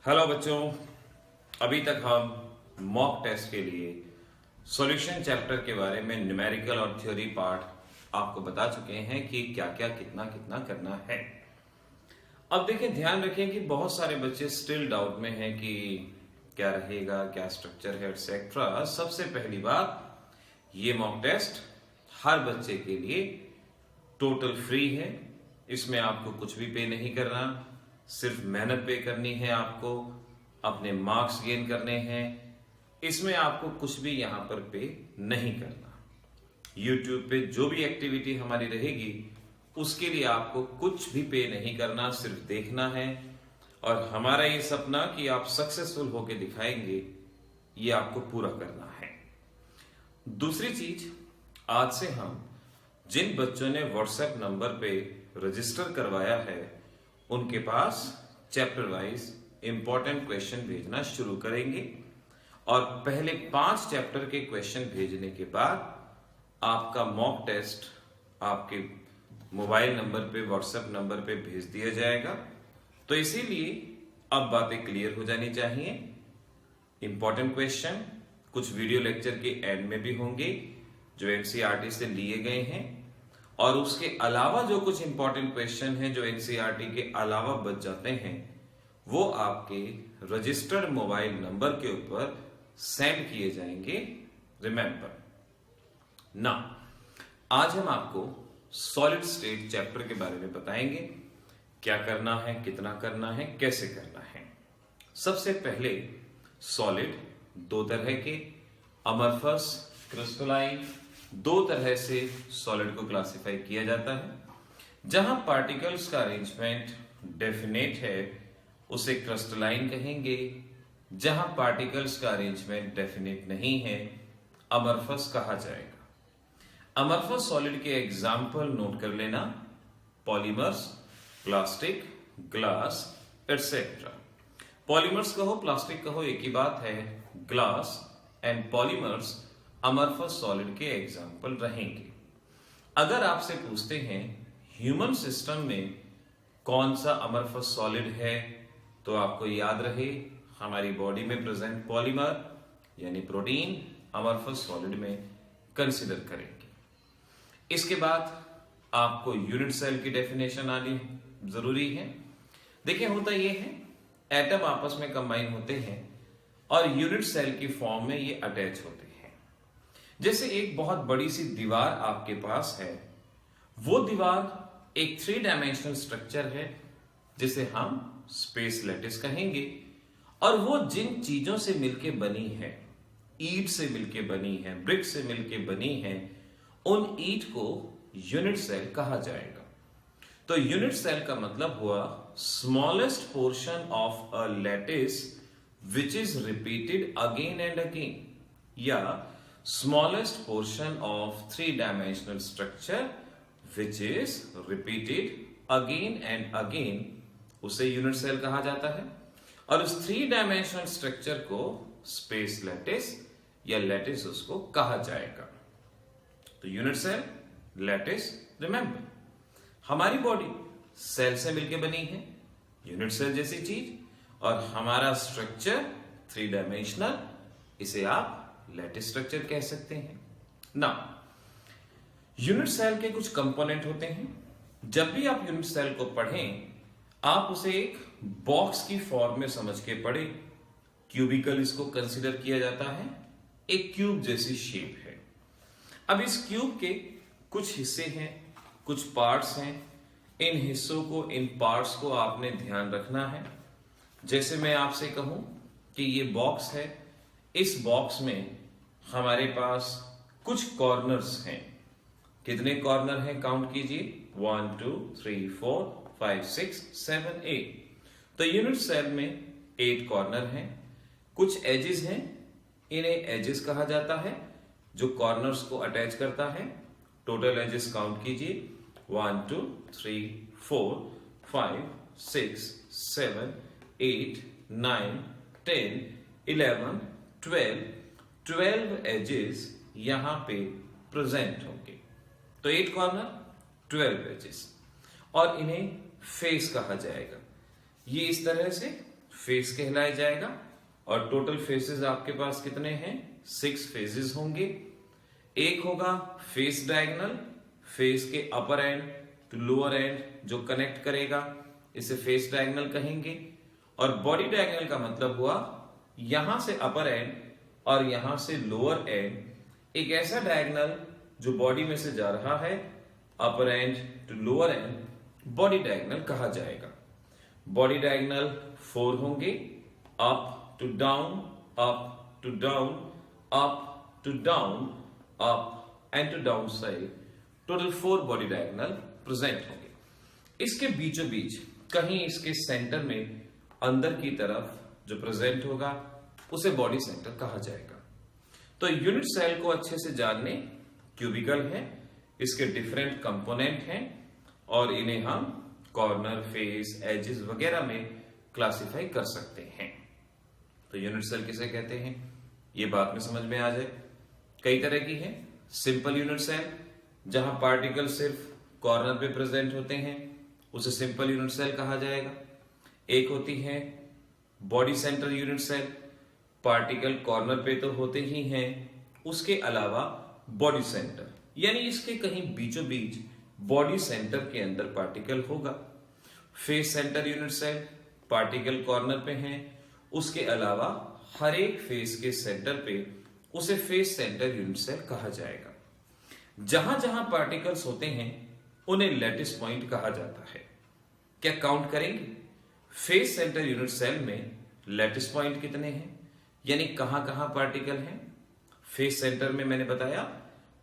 Hello बच्चों, अभी तक हम मॉक टेस्ट के लिए सॉल्यूशन चैप्टर के बारे में न्यूमेरिकल और थ्योरी पार्ट आपको बता चुके हैं कि क्या क्या कितना कितना करना है। अब देखिए, ध्यान रखें कि बहुत सारे बच्चे स्टिल डाउट में हैं कि क्या रहेगा, क्या स्ट्रक्चर है, एक्सेट्रा। सबसे पहली बात, ये मॉक टेस्ट हर बच्चे के लिए टोटल फ्री है। इसमें आपको कुछ भी पे नहीं करना, सिर्फ मेहनत पे करनी है, आपको अपने मार्क्स गेन करने हैं। इसमें आपको कुछ भी यहां पर पे नहीं करना। YouTube पे जो भी एक्टिविटी हमारी रहेगी उसके लिए आपको कुछ भी पे नहीं करना, सिर्फ देखना है। और हमारा ये सपना कि आप सक्सेसफुल होके दिखाएंगे, ये आपको पूरा करना है। दूसरी चीज, आज से हम जिन बच्चों ने व्हाट्सएप नंबर पे रजिस्टर करवाया है उनके पास चैप्टर वाइज इंपॉर्टेंट क्वेश्चन भेजना शुरू करेंगे। और पहले 5 चैप्टर के क्वेश्चन भेजने के बाद आपका मॉक टेस्ट आपके मोबाइल नंबर पे, व्हाट्सएप नंबर पे भेज दिया जाएगा। तो इसीलिए अब बातें क्लियर हो जानी चाहिए। इंपॉर्टेंट क्वेश्चन कुछ वीडियो लेक्चर के एंड में भी होंगे जो एनसीईआरटी से लिए गए हैं, और उसके अलावा जो कुछ इंपॉर्टेंट क्वेश्चन हैं जो एनसीईआरटी के अलावा बच जाते हैं वो आपके रजिस्टर्ड मोबाइल नंबर के ऊपर सेंड किए जाएंगे। रिमेंबर ना, आज हम आपको सॉलिड स्टेट चैप्टर के बारे में बताएंगे। क्या करना है, कितना करना है, कैसे करना है। सबसे पहले सॉलिड दो तरह के, अमरफस, क्रिस्टलाइन। दो तरह से सॉलिड को क्लासिफाई किया जाता है। जहां पार्टिकल्स का अरेंजमेंट डेफिनेट है उसे क्रिस्टलाइन कहेंगे। जहां पार्टिकल्स का अरेंजमेंट डेफिनेट नहीं है, अमरफस कहा जाएगा। अमरफस सॉलिड के एग्जाम्पल नोट कर लेना: polymers, plastic, glass, etcetera. Polymers कहो, प्लास्टिक कहो, एक ही बात है। Glass and polymers amorphous solid के एग्जाम्पल रहेंगे। अगर आपसे पूछते हैं ह्यूमन सिस्टम में कौन सा अमरफस सॉलिड है, तो आपको याद रहे हमारी बॉडी में प्रेजेंट पॉलीमर यानी प्रोटीन अमरफस सॉलिड में कंसिडर करेंगे। इसके बाद आपको यूनिट सेल की डेफिनेशन आनी जरूरी है। देखिए, होता यह है एटम आपस में कंबाइन होते हैं और यूनिट सेल की फॉर्म में ये अटैच होते हैं। जैसे एक बहुत बड़ी सी दीवार आपके पास है, वो दीवार एक 3 डायमेंशनल स्ट्रक्चर है जिसे हम स्पेस लैटिस कहेंगे। और वो जिन चीजों से मिलके बनी है, ईंट से मिलके बनी है, ब्रिक से मिलके बनी है, उन ईंट को यूनिट सेल कहा जाएगा। तो यूनिट सेल का मतलब हुआ smallest portion of a lattice which is repeated again and again, या smallest portion of 3-dimensional structure which is repeated again and again, उसे यूनिट सेल कहा जाता है। और उस 3-dimensional structure को स्पेस लैटिस या लैटिस उसको कहा जाएगा। तो यूनिट सेल, लैटिस। रिमेंबर, हमारी बॉडी सेल से मिलकर बनी है, यूनिट सेल जैसी चीज, और हमारा स्ट्रक्चर 3-dimensional, इसे आप लैटिस स्ट्रक्चर कह सकते हैं ना। यूनिट सेल के कुछ कंपोनेंट होते हैं। जब भी आप यूनिट सेल को पढ़ें, आप उसे एक बॉक्स की फॉर्म में समझ के पढ़ें। क्यूबिकल इसको कंसीडर किया जाता है, एक क्यूब जैसी शेप है। अब इस क्यूब के कुछ हिस्से हैं, कुछ पार्ट्स हैं। इन हिस्सों को, इन पार्ट्स को आपने ध्यान रखना है। जैसे मैं आपसे कहूं कि ये बॉक्स है, इस बॉक्स में हमारे पास कुछ कॉर्नर्स हैं। कितने कॉर्नर हैं काउंट कीजिए, 1 2 3 4 5 6 7 8। तो यूनिट सेल में 8 कॉर्नर हैं। कुछ एजेस हैं, इन्हें एजेस कहा जाता है जो कॉर्नर्स को अटैच करता है। टोटल एजेस काउंट कीजिए, 1 2 3 4 5 6 7 8 9 10 11 12 एजेस यहां पे प्रेजेंट होंगे। तो 8 कॉर्नर, 12 एजेस, और इन्हें फेस कहा जाएगा। ये इस तरह से फेस कहलाया जाएगा। और टोटल फेसेस आपके पास कितने हैं? 6 फेजेस होंगे। एक होगा फेस डायगोनल, फेस के अपर एंड टू लोअर एंड जो कनेक्ट करेगा, इसे फेस डायगोनल कहेंगे। और बॉडी डायगोनल का मतलब हुआ यहां से अपर एंड और यहां से लोअर एंड, एक ऐसा डायगोनल जो बॉडी में से जा रहा है, upper end to lower end, body diagonal कहा जाएगा। बॉडी डायगोनल 4 होंगे, up to down, up to down, up to down, up and to down side. Total 4 body diagonal present होंगे। इसके बीचों बीच कहीं इसके सेंटर में अंदर की तरफ जो प्रेजेंट होगा उसे बॉडी सेंटर कहा जाएगा। तो यूनिट सेल को अच्छे से जानने, क्यूबिकल है, इसके डिफरेंट कंपोनेंट हैं और इन्हें हम कॉर्नर, फेस, एजेस वगैरह में क्लासिफाई कर सकते हैं। तो यूनिट सेल किसे कहते हैं ये बात में समझ में आ जाए। कई तरह की है। सिंपल यूनिट सेल, जहां पार्टिकल सिर्फ कॉर्नर पे प्रेजेंट होते हैं, उसे सिंपल यूनिट सेल कहा जाएगा। एक होती है body centre unit cell, particle corner पे तो होते ही हैं, उसके अलावा बॉडी सेंटर यानी इसके कहीं बीचों बीच बॉडी सेंटर के अंदर पार्टिकल होगा। Face centre unit cell, particle corner पे हैं, उसके अलावा हर एक फेस के सेंटर पे उसे फेस सेंटर यूनिट सेल कहा जाएगा। जहां जहां पार्टिकल्स होते हैं उन्हें लैटिस पॉइंट कहा जाता है। क्या काउंट करेंगे? फेस सेंटर यूनिट सेल में लैटिस पॉइंट कितने हैं, यानी कहां कहां पार्टिकल हैं? फेस सेंटर में मैंने बताया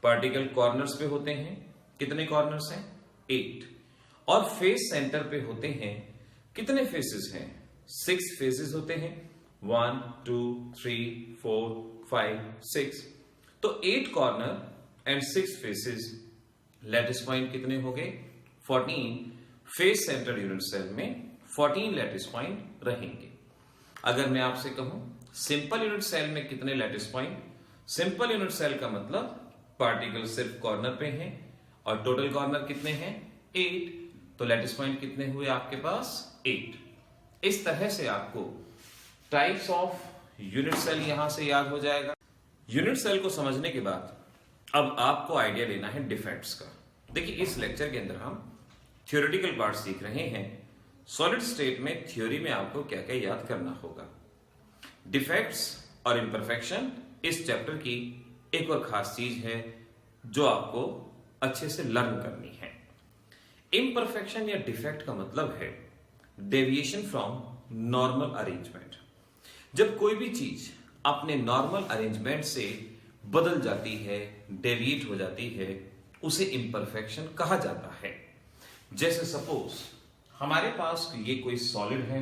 पार्टिकल कॉर्नर्स पे होते हैं। कितने कॉर्नर्स हैं? 8। और फेस सेंटर पे होते हैं कितने फेसेस हैं? 6 फेसेस होते हैं। 1 2 3 4 5 6। तो 8 corner and 6 faces, lattice point कितने हो गए? 14। फेस सेंटर यूनिट सेल में 14 लैटिस पॉइंट रहेंगे। अगर मैं आपसे कहूं सिंपल यूनिट सेल में कितने lattice point? Simple unit cell का मतलब पार्टिकल सिर्फ कॉर्नर पे हैं और टोटल कॉर्नर कितने हैं? 8। तो लैटिस पॉइंट कितने हुए आपके पास? 8। इस तरह से आपको टाइप्स ऑफ यूनिट सेल यहां से याद हो जाएगा। यूनिट सेल को समझने के बाद अब आपको आइडिया लेना है डिफेक्ट्स का। देखिए इस लेक्चर के अंदर हम थ्योरेटिकल पार्ट सीख रहे हैं। सॉलिड स्टेट में थ्योरी में आपको क्या क्या याद करना होगा। डिफेक्ट्स और इम्परफेक्शन इस चैप्टर की एक और खास चीज है जो आपको अच्छे से लर्न करनी है। इम्परफेक्शन या डिफेक्ट का मतलब है डेविएशन फ्रॉम नॉर्मल अरेंजमेंट। जब कोई भी चीज अपने नॉर्मल अरेंजमेंट से बदल जाती है, डेविएट हो जाती है, उसे इम्परफेक्शन कहा जाता है। जैसे सपोज हमारे पास ये कोई सॉलिड है।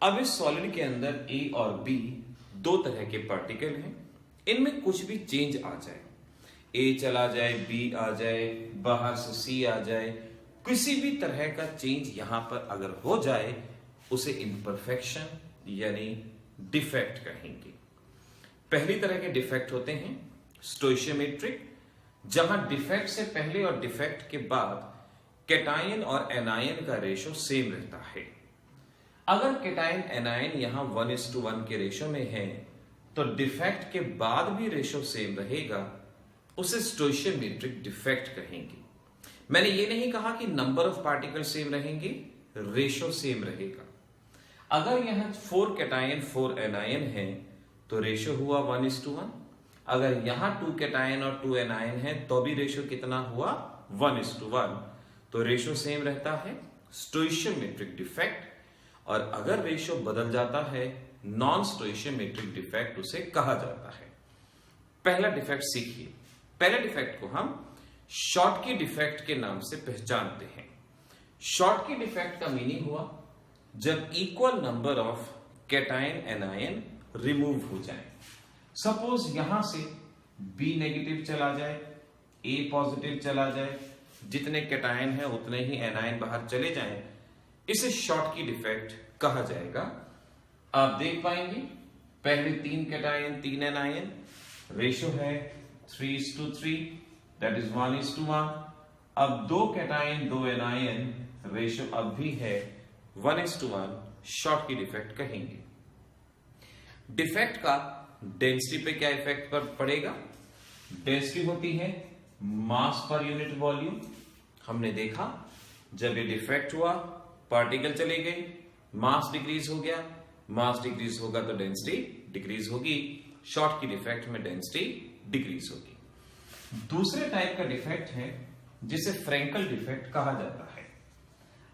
अब इस सॉलिड के अंदर ए और बी 2 तरह के पार्टिकल हैं। इनमें कुछ भी चेंज आ जाए, ए चला जाए, बी आ जाए, बाहर से सी आ जाए, किसी भी तरह का चेंज यहां पर अगर हो जाए उसे इम्परफेक्शन यानी डिफेक्ट कहेंगे। पहली तरह के डिफेक्ट होते हैं स्टोइशियोमेट्रिक, जहां डिफेक्ट से पहले और डिफेक्ट के बाद कैटायन और एनायन का रेशो सेम रहता है। अगर कैटायन एनायन यहां 1:1 के रेशो में है तो डिफेक्ट के बाद भी रेशो सेम रहेगा, उसे स्टोइशियोमेट्रिक डिफेक्ट कहेंगे। मैंने ये नहीं कहा कि नंबर ऑफ पार्टिकल सेम रहेंगे, रेशो सेम रहेगा। अगर यहां 4 कैटायन 4 एनायन है तो रेशो हुआ 1:1। अगर यहां 2 कैटायन और 2 एनायन है तो भी रेशो कितना हुआ? 1:1। तो रेशो सेम रहता है, स्टोइशियोमेट्रिक डिफेक्ट। और अगर रेशो बदल जाता है, नॉन स्टोइशियोमेट्रिक डिफेक्ट उसे कहा जाता है। पहला डिफेक्ट सीखिए। पहले डिफेक्ट को हम शॉर्टकी डिफेक्ट के नाम से पहचानते हैं। शॉर्टकी डिफेक्ट का मीनिंग हुआ जब equal number of cation anion remove हो जाए। सपोज यहां से बी नेगेटिव चला जाए, ए पॉजिटिव चला जाए, जितने कैटायन है उतने ही एनायन बाहर चले जाएं, इसे शॉर्टकी डिफेक्ट कहा जाएगा। आप देख पाएंगे पहले 3 कैटायन 3 एनायन, रेशो है 3:3, दैट इज 1:1। अब 2 कैटायन 2 एनायन, रेशो अब भी है 1:1, शॉर्ट की डिफेक्ट कहेंगे। डिफेक्ट का डेंसिटी पे क्या इफेक्ट पड़ेगा? डेंसिटी होती है मास पर यूनिट वॉल्यूम। हमने देखा जब ये डिफेक्ट हुआ, पार्टिकल चले गए, मास डिक्रीज हो गया, मास डिक्रीज होगा तो डेंसिटी डिक्रीज होगी, शॉर्ट की डिफेक्ट में डेंसिटी डिक्रीज होगी। दूसरे टाइप का डिफेक्ट है जिसे फ्रैंकल डिफेक्ट कहा जाता है।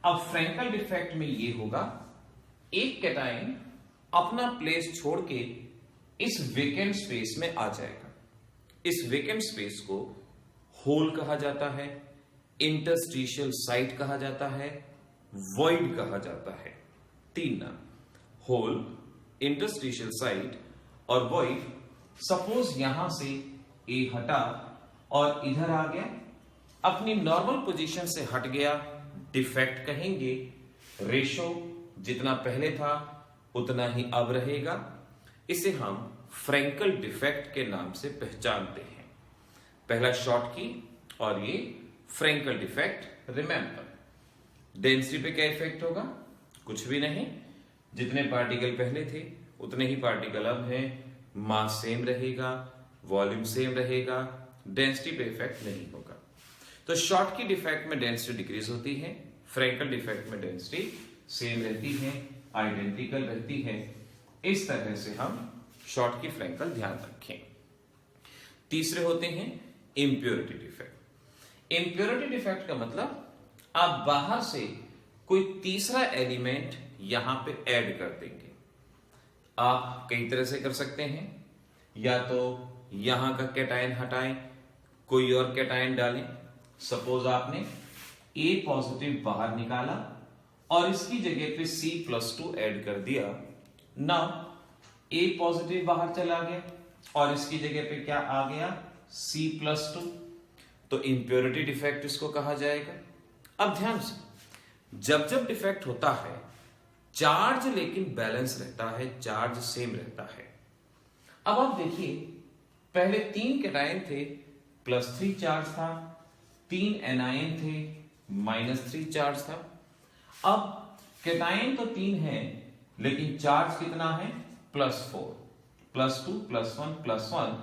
अब फ्रैंकल डिफेक्ट में ये होगा, एक कैटायन अपना प्लेस छोड़ के इस वेकेंट स्पेस में आ जाएगा। इस वेकेंट स्पेस को होल कहा जाता है, इंटरस्टिशियल साइट कहा जाता है, वॉइड कहा जाता है। तीन नाम, होल, इंटरस्टिशियल साइट और वॉइड। सपोज यहां से ए हटा और इधर आ गया, अपनी नॉर्मल पोजीशन से हट गया, डिफेक्ट कहेंगे। रेशो जितना पहले था उतना ही अब रहेगा। इसे हम फ्रैंकल डिफेक्ट के नाम से पहचानते हैं। पहला शॉर्ट की और ये फ्रैंकल डिफेक्ट। रिमेंबर, डेंसिटी पे क्या इफेक्ट होगा? कुछ भी नहीं, जितने पार्टिकल पहले थे उतने ही पार्टिकल अब हैं, मास सेम रहेगा, वॉल्यूम सेम रहेगा, डेंसिटी पे इफेक्ट नहीं होगा। तो शॉर्ट की डिफेक्ट में डेंसिटी डिक्रीज होती है, फ्रैंकल डिफेक्ट में डेंसिटी सेम रहती है, आइडेंटिकल रहती है। इस तरह से हम शॉर्ट की फ्रैंकल ध्यान रखें। तीसरे होते हैं इंप्योरिटी डिफेक्ट। इंप्योरिटी डिफेक्ट का मतलब आप बाहर से कोई तीसरा एलिमेंट यहां पे ऐड कर देंगे। आप कई तरह से कर सकते हैं, या तो यहां का कैटायन हटाएं, कोई और कैटायन डालें। सपोज आपने A पॉजिटिव बाहर निकाला और इसकी जगह पे C+2 ऐड कर दिया। नाउ A पॉजिटिव बाहर चला गया और इसकी जगह पे क्या आ गया? C+2। तो इंप्योरिटी डिफेक्ट इसको कहा जाएगा। अब ध्यान से, जब जब डिफेक्ट होता है, चार्ज लेकिन बैलेंस रहता है, चार्ज सेम रहता है। अब आप देखिए, पहले 3 कैटायन थे, +3 चार्ज था, 3 एनायन थे, -3 चार्ज था। अब कैटायन तो 3 है, लेकिन चार्ज कितना है? +4, +2, +1, +1।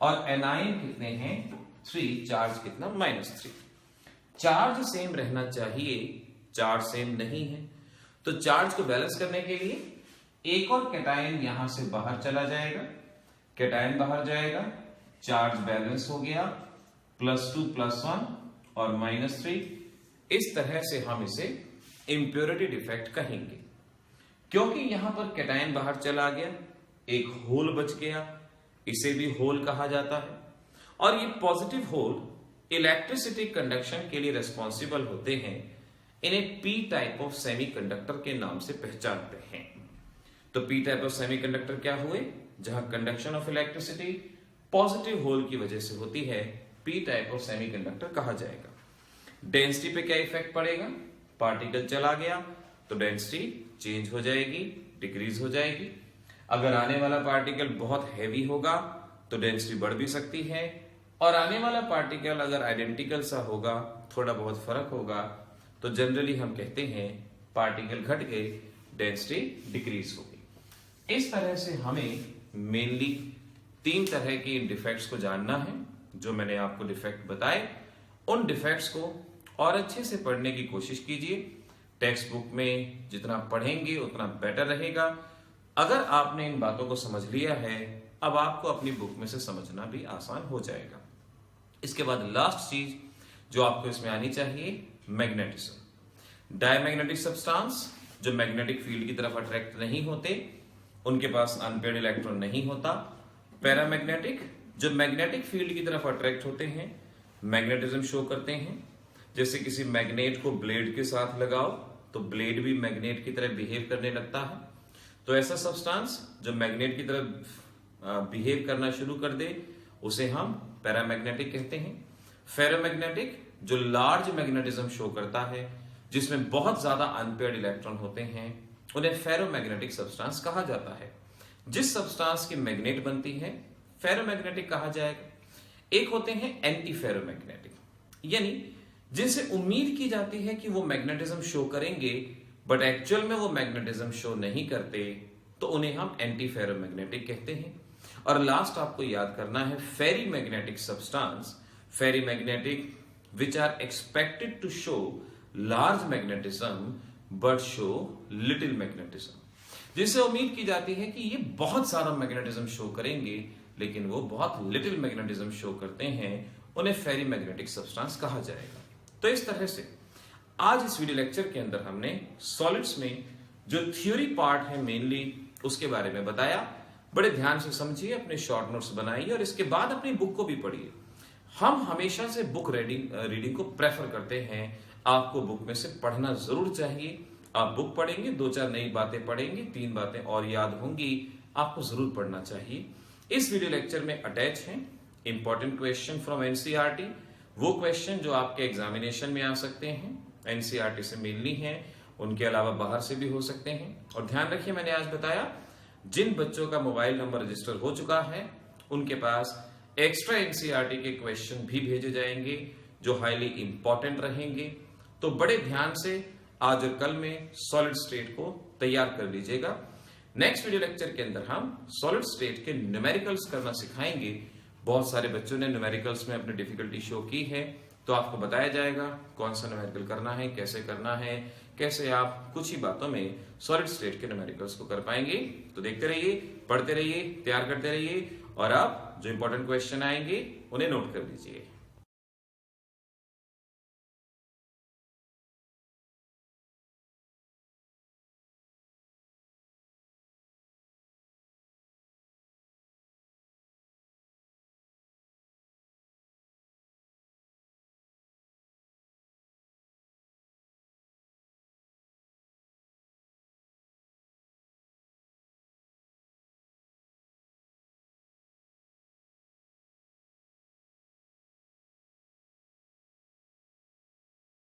और एनायन कितने हैं? 3, चार्ज कितना? -3। चार्ज सेम रहना चाहिए, चार्ज सेम नहीं है, तो चार्ज को बैलेंस करने के लिए एक और कैटायन यहां से बाहर चला जाएगा। कैटायन बाहर जाएगा, चार्ज बैलेंस हो गया, +2, +1 और -3। इस तरह से हम इसे इंप्योरिटी डिफेक्ट कहेंगे। क्योंकि यहां पर कैटायन बाहर चला गया, एक होल बच गया, इसे भी होल कहा जाता है। और ये पॉजिटिव होल इलेक्ट्रिसिटी कंडक्शन के लिए रिस्पॉन्सिबल होते हैं। इन्हें पी टाइप ऑफ सेमीकंडक्टर के नाम से पहचानते हैं। तो पी टाइप ऑफ सेमीकंडक्टर क्या हुए? जहां conduction of electricity positive hole की वजह से होती है, पी टाइप ऑफ सेमीकंडक्टर कहा जाएगा। डेंसिटी पे क्या इफेक्ट पड़ेगा? पार्टिकल चला गया तो डेंसिटी चेंज हो जाएगी, डिक्रीज हो जाएगी। अगर आने वाला पार्टिकल बहुत हैवी होगा तो डेंसिटी बढ़ भी सकती है, और आने वाला पार्टिकल अगर आइडेंटिकल सा होगा, थोड़ा बहुत फर्क होगा, तो जनरली हम कहते हैं पार्टिकल घट गए, डेंसिटी डिक्रीज होगी। इस तरह से हमें मेनली 3 तरह के डिफेक्ट्स को जानना है, जो मैंने आपको डिफेक्ट बताए। उन डिफेक्ट्स को और अच्छे से पढ़ने की कोशिश कीजिए। टेक्स्ट बुक में जितना पढ़ेंगे उतना बेटर रहेगा। अगर आपने इन बातों को समझ लिया है, अब आपको अपनी बुक में से समझना भी आसान हो जाएगा। इसके बाद लास्ट चीज जो आपको इसमें आनी चाहिए, मैग्नेटिज्म। डायमैग्नेटिक सब्सटेंस जो मैग्नेटिक फील्ड की तरफ अट्रैक्ट नहीं होते, उनके पास अनपेयर्ड इलेक्ट्रॉन नहीं होता। पैरामैग्नेटिक जो मैग्नेटिक फील्ड की तरफ अट्रैक्ट होते हैं, मैग्नेटिज्म शो करते हैं। जैसे किसी मैग्नेट को ब्लेड के साथ लगाओ तो ब्लेड भी मैग्नेट की तरह बिहेव करने लगता है। तो ऐसा सब्सटेंस जो मैग्नेट की तरह बिहेव करना शुरू कर दे, उसे हम पैरामैग्नेटिक कहते हैं। फेरोमैग्नेटिक जो लार्ज मैग्नेटिज्म शो करता है, जिसमें बहुत ज्यादा अनपेयर्ड इलेक्ट्रॉन होते हैं, उन्हें फेरोमैग्नेटिक सब्सटेंस कहा जाता है। जिस सब्सटेंस की मैग्नेट बनती है, फेरोमैग्नेटिक कहा जाएगा। एक होते हैं एंटी फेरोमैग्नेटिक, यानी जिनसे उम्मीद की जाती है कि वो मैग्नेटिज्म शो करेंगे बट एक्चुअल में वो मैग्नेटिज्म शो नहीं करते, तो उन्हें हम एंटी फेरोमैग्नेटिक कहते हैं। और लास्ट आपको याद करना है, ferrimagnetic substance, ferrimagnetic which are expected to show large magnetism but show little magnetism, जिससे उम्मीद की जाती है कि ये बहुत सारा मैग्नेटिज्म शो करेंगे लेकिन वो बहुत लिटिल मैग्नेटिज्म शो करते हैं, उन्हें फेरी मैग्नेटिक सब्सटेंस कहा जाएगा। तो इस तरह से आज इस वीडियो लेक्चर के अंदर हमने सॉलिड्स में जो थ्योरी पार्ट है मेनली उसके बारे में बताया। बड़े ध्यान से समझिए, अपने शॉर्ट नोट्स बनाइए और इसके बाद अपनी बुक को भी पढ़िए। हम हमेशा से बुक रीडिंग को प्रेफर करते हैं। आपको बुक में से पढ़ना जरूर चाहिए। आप बुक पढ़ेंगे, 2-4 नई बातें पढ़ेंगे, 3 बातें और याद होंगी, आपको जरूर पढ़ना चाहिए। इस वीडियो लेक्चर में अटैच हैं इंपॉर्टेंट क्वेश्चन फ्रॉम एनसीईआरटी, वो क्वेश्चन जो आपके एग्जामिनेशन में आ सकते हैं, एनसीईआरटी से मिलनी है, उनके अलावा बाहर से भी हो सकते हैं। और ध्यान रखिए, मैंने आज बताया जिन बच्चों का मोबाइल नंबर रजिस्टर हो चुका है उनके पास एक्स्ट्रा एनसीईआरटी के क्वेश्चन भी भेजे जाएंगे जो हाईली इंपॉर्टेंट रहेंगे। तो बड़े ध्यान से आज और कल में सॉलिड स्टेट को तैयार कर लीजिएगा। नेक्स्ट वीडियो लेक्चर के अंदर हम सॉलिड स्टेट के न्यूमेरिकल्स करना सिखाएंगे। बहुत सारे बच्चों ने न्यूमेरिकल्स में अपनी डिफिकल्टी शो की है, तो आपको बताया जाएगा कौन सा न्यूमेरिकल करना है, कैसे करना है, कैसे आप कुछ ही बातों में सॉलिड स्टेट के न्यूमेरिकल्स को कर पाएंगे। तो देखते रहिए, पढ़ते रहिए, तैयार करते रहिए और आप जो इंपॉर्टेंट क्वेश्चन आएंगे उन्हें नोट कर लीजिए।